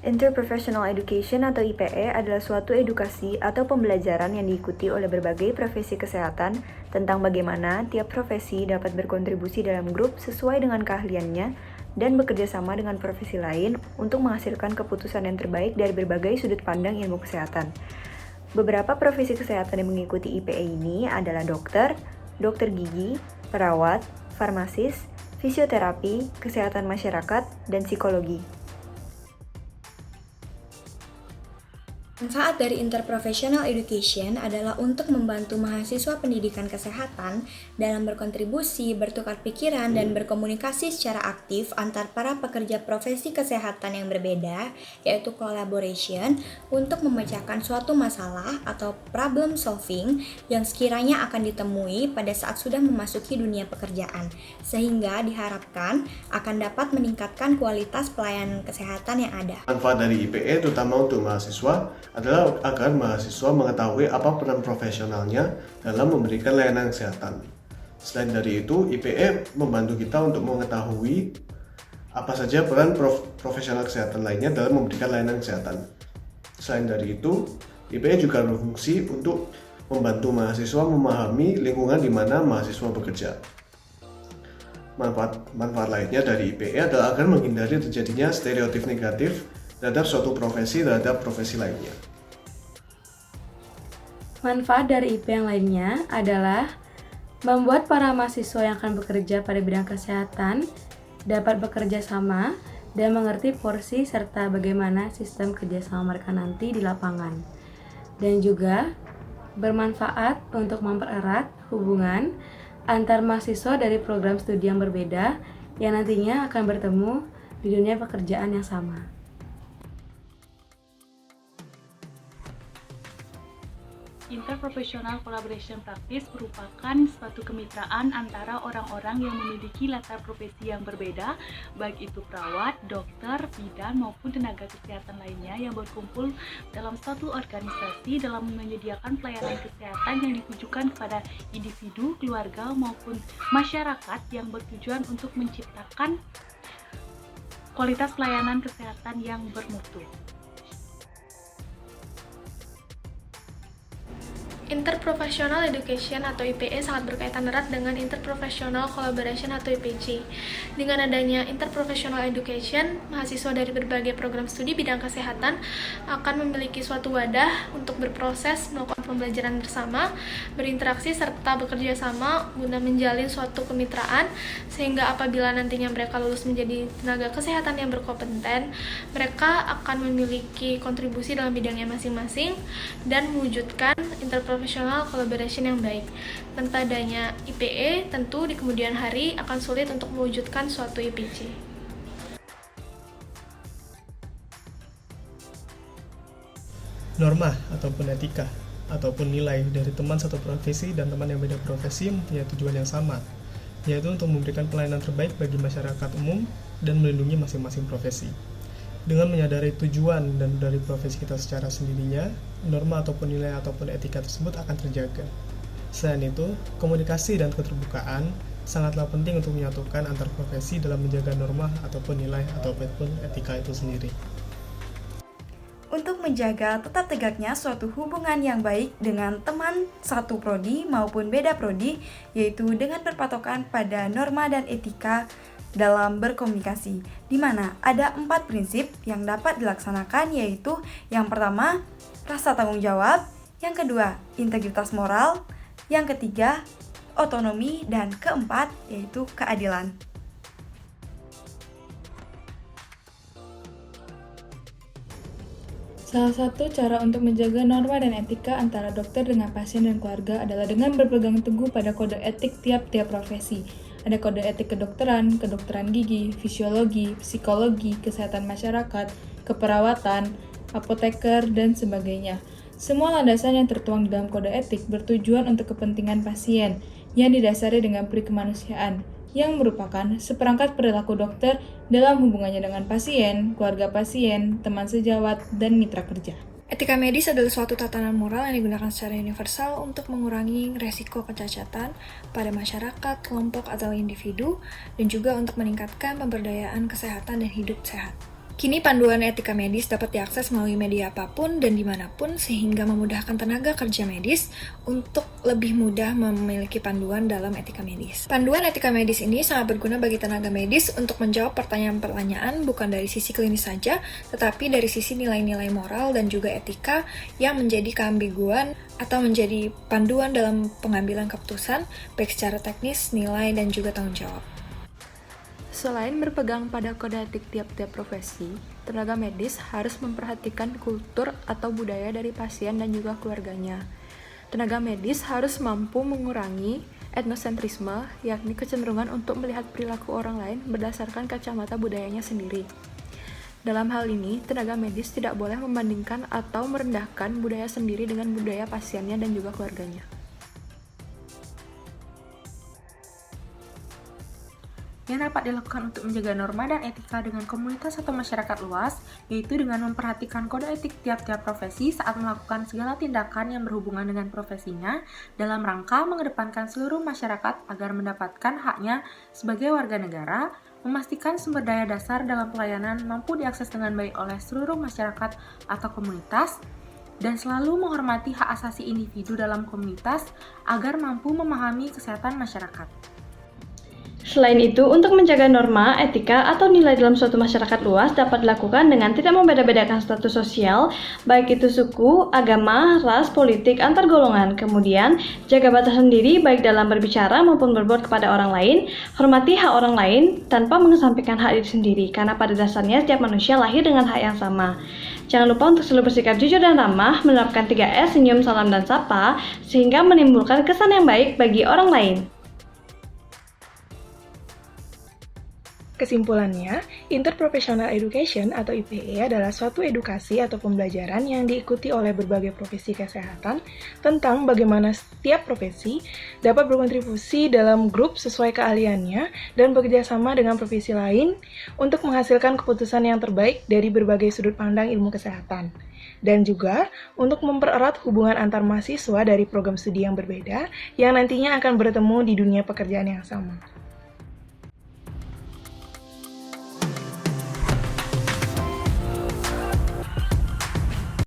Interprofessional Education atau IPE adalah suatu edukasi atau pembelajaran yang diikuti oleh berbagai profesi kesehatan tentang bagaimana tiap profesi dapat berkontribusi dalam grup sesuai dengan keahliannya dan bekerja sama dengan profesi lain untuk menghasilkan keputusan yang terbaik dari berbagai sudut pandang ilmu kesehatan. Beberapa profesi kesehatan yang mengikuti IPE ini adalah dokter, dokter gigi, perawat, farmasis, fisioterapi, kesehatan masyarakat, dan psikologi. Manfaat dari interprofessional education adalah untuk membantu mahasiswa pendidikan kesehatan dalam berkontribusi, bertukar pikiran, dan berkomunikasi secara aktif antar para pekerja profesi kesehatan yang berbeda, yaitu collaboration, untuk memecahkan suatu masalah atau problem solving yang sekiranya akan ditemui pada saat sudah memasuki dunia pekerjaan, sehingga diharapkan akan dapat meningkatkan kualitas pelayanan kesehatan yang ada. Manfaat dari IPE terutama untuk mahasiswa adalah agar mahasiswa mengetahui apa peran profesionalnya dalam memberikan layanan kesehatan. Selain dari itu, IPE membantu kita untuk mengetahui apa saja peran profesional kesehatan lainnya dalam memberikan layanan kesehatan. Selain dari itu, IPE juga berfungsi untuk membantu mahasiswa memahami lingkungan di mana mahasiswa bekerja. Manfaat lainnya dari IPE adalah agar menghindari terjadinya stereotip negatif terhadap suatu profesi terhadap profesi lainnya. Manfaat dari IP yang lainnya adalah membuat para mahasiswa yang akan bekerja pada bidang kesehatan dapat bekerja sama dan mengerti porsi serta bagaimana sistem kerjasama mereka nanti di lapangan. Dan juga bermanfaat untuk mempererat hubungan antar mahasiswa dari program studi yang berbeda yang nantinya akan bertemu di dunia pekerjaan yang sama. Interprofessional collaboration practice merupakan suatu kemitraan antara orang-orang yang memiliki latar profesi yang berbeda, baik itu perawat, dokter, bidan, maupun tenaga kesehatan lainnya yang berkumpul dalam suatu organisasi dalam menyediakan pelayanan kesehatan yang ditujukan kepada individu, keluarga, maupun masyarakat yang bertujuan untuk menciptakan kualitas pelayanan kesehatan yang bermutu. Interprofessional Education atau IPE sangat berkaitan erat dengan Interprofessional Collaboration atau IPC. Dengan adanya Interprofessional Education, mahasiswa dari berbagai program studi bidang kesehatan akan memiliki suatu wadah untuk berproses, melakukan pembelajaran bersama, berinteraksi, serta bekerja sama guna menjalin suatu kemitraan, sehingga apabila nantinya mereka lulus menjadi tenaga kesehatan yang berkompeten, mereka akan memiliki kontribusi dalam bidangnya masing-masing dan mewujudkan interprofessional collaboration yang baik. Tanpa adanya IPE, tentu di kemudian hari akan sulit untuk mewujudkan suatu IPC. Norma ataupun etika ataupun nilai dari teman satu profesi dan teman yang beda profesi mempunyai tujuan yang sama, yaitu untuk memberikan pelayanan terbaik bagi masyarakat umum dan melindungi masing-masing profesi. Dengan menyadari tujuan dan dari profesi kita secara sendirinya, norma ataupun nilai ataupun etika tersebut akan terjaga. Selain itu, komunikasi dan keterbukaan sangatlah penting untuk menyatukan antar profesi dalam menjaga norma ataupun nilai ataupun etika itu sendiri. Untuk menjaga tetap tegaknya suatu hubungan yang baik dengan teman satu prodi maupun beda prodi, yaitu dengan berpatokan pada norma dan etika dalam berkomunikasi, di mana ada 4 prinsip yang dapat dilaksanakan, yaitu yang pertama, rasa tanggung jawab, yang kedua, integritas moral, yang ketiga, otonomi, dan keempat, yaitu keadilan. Salah satu cara untuk menjaga norma dan etika antara dokter dengan pasien dan keluarga adalah dengan berpegang teguh pada kode etik tiap-tiap profesi. Ada kode etik kedokteran gigi, fisiologi, psikologi, kesehatan masyarakat, keperawatan, apoteker, dan sebagainya. Semua landasan yang tertuang di dalam kode etik bertujuan untuk kepentingan pasien yang didasari dengan peri kemanusiaan, yang merupakan seperangkat perilaku dokter dalam hubungannya dengan pasien, keluarga pasien, teman sejawat, dan mitra kerja. Etika medis adalah suatu tatanan moral yang digunakan secara universal untuk mengurangi resiko kecacatan pada masyarakat, kelompok, atau individu, dan juga untuk meningkatkan pemberdayaan kesehatan dan hidup sehat. Kini panduan etika medis dapat diakses melalui media apapun dan dimanapun sehingga memudahkan tenaga kerja medis untuk lebih mudah memiliki panduan dalam etika medis. Panduan etika medis ini sangat berguna bagi tenaga medis untuk menjawab pertanyaan-pertanyaan bukan dari sisi klinis saja, tetapi dari sisi nilai-nilai moral dan juga etika yang menjadi keambiguan atau menjadi panduan dalam pengambilan keputusan, baik secara teknis, nilai, dan juga tanggung jawab. Selain berpegang pada kode etik tiap-tiap profesi, tenaga medis harus memperhatikan kultur atau budaya dari pasien dan juga keluarganya. Tenaga medis harus mampu mengurangi etnosentrisme, yakni kecenderungan untuk melihat perilaku orang lain berdasarkan kacamata budayanya sendiri. Dalam hal ini, tenaga medis tidak boleh membandingkan atau merendahkan budaya sendiri dengan budaya pasiennya dan juga keluarganya. Yang dapat dilakukan untuk menjaga norma dan etika dengan komunitas atau masyarakat luas, yaitu dengan memperhatikan kode etik tiap-tiap profesi saat melakukan segala tindakan yang berhubungan dengan profesinya, dalam rangka mengedepankan seluruh masyarakat agar mendapatkan haknya sebagai warga negara, memastikan sumber daya dasar dalam pelayanan mampu diakses dengan baik oleh seluruh masyarakat atau komunitas, dan selalu menghormati hak asasi individu dalam komunitas agar mampu memahami kesehatan masyarakat. Selain itu, untuk menjaga norma, etika, atau nilai dalam suatu masyarakat luas dapat dilakukan dengan tidak membeda-bedakan status sosial, baik itu suku, agama, ras, politik, antar golongan. Kemudian, jaga batasan diri baik dalam berbicara maupun berbuat kepada orang lain, hormati hak orang lain tanpa mengesampingkan hak diri sendiri, karena pada dasarnya setiap manusia lahir dengan hak yang sama. Jangan lupa untuk selalu bersikap jujur dan ramah, menerapkan 3S, senyum, salam, dan sapa, sehingga menimbulkan kesan yang baik bagi orang lain. Kesimpulannya, Interprofessional Education atau IPE adalah suatu edukasi atau pembelajaran yang diikuti oleh berbagai profesi kesehatan tentang bagaimana setiap profesi dapat berkontribusi dalam grup sesuai keahliannya dan bekerja sama dengan profesi lain untuk menghasilkan keputusan yang terbaik dari berbagai sudut pandang ilmu kesehatan. Dan juga untuk mempererat hubungan antar mahasiswa dari program studi yang berbeda yang nantinya akan bertemu di dunia pekerjaan yang sama.